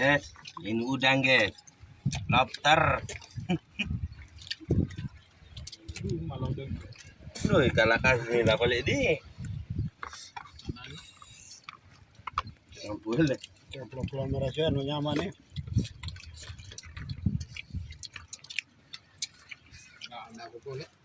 Yes, ini udang guys. Lobster. Malang din. Loh, kalakas nila balik di. Yang boleh. Kaya pulang-pulang na rasyo, ano nyaman eh. Ako po ulit.